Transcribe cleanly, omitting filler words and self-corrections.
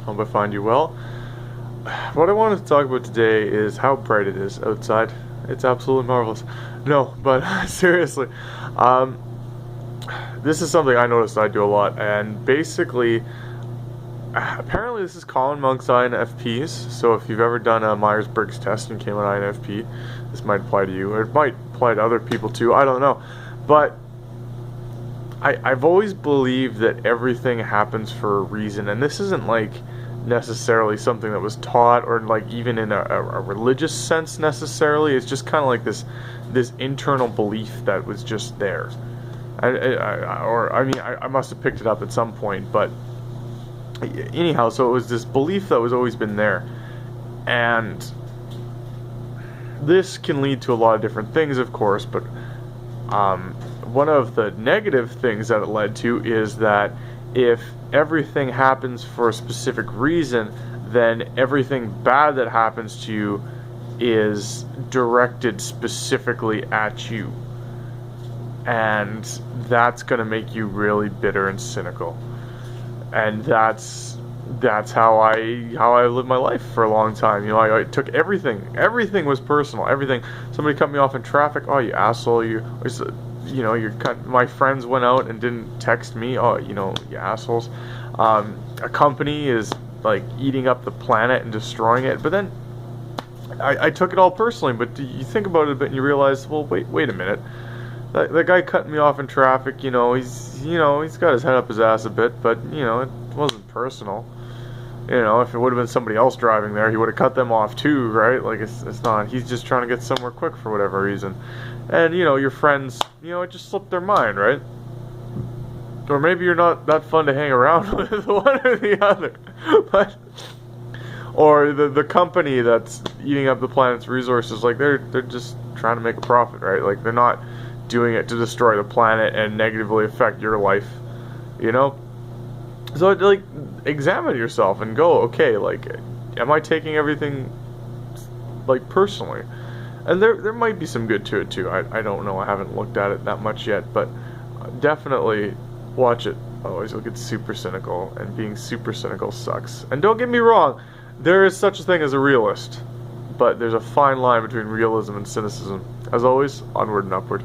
Hope I find you well. What I wanted to talk about today is how bright it is outside. It's absolutely marvelous. No, but seriously, um, this is something I noticed I do a lot, and basically, apparently this is common amongst INFPs. So if you've ever done a Myers-Briggs test and came an INFP, this might apply to you, or it might apply to other people too. I don't know, but I've always believed that everything happens for a reason, and this isn't like necessarily something that was taught or like even in a religious sense necessarily. It's just kind of like this internal belief that was just there. I must have picked it up at some point, but anyhow, so it was this belief that was always been there, and this can lead to a lot of different things, of course, but one of the negative things that it led to is that if everything happens for a specific reason, then everything bad that happens to you is directed specifically at you. And that's going to make you really bitter and cynical. And that's how I lived my life for a long time. You know, I took everything was personal. Everything. Somebody cut me off in traffic. Oh, you asshole! My friends went out and didn't text me. Oh, you assholes. A company is like eating up the planet and destroying it. But then I took it all personally. But you think about it a bit and you realize, well, wait a minute. That guy cutting me off in traffic, he's got his head up his ass a bit, but it wasn't personal. If it would have been somebody else driving there, he would have cut them off too, right? Like it's not. He's just trying to get somewhere quick for whatever reason. And your friends, it just slipped their mind, right? Or maybe you're not that fun to hang around with, one or the other. But or the company that's eating up the planet's resources, like they're just trying to make a profit, right? Like they're not doing it to destroy the planet and negatively affect your life, So like examine yourself and go, okay, like, am I taking everything like personally? And there might be some good to it too. I don't know. I haven't looked at it that much yet, but definitely watch it. Otherwise you'll get super cynical, and being super cynical sucks. And don't get me wrong, there is such a thing as a realist, but there's a fine line between realism and cynicism. As always, onward and upward.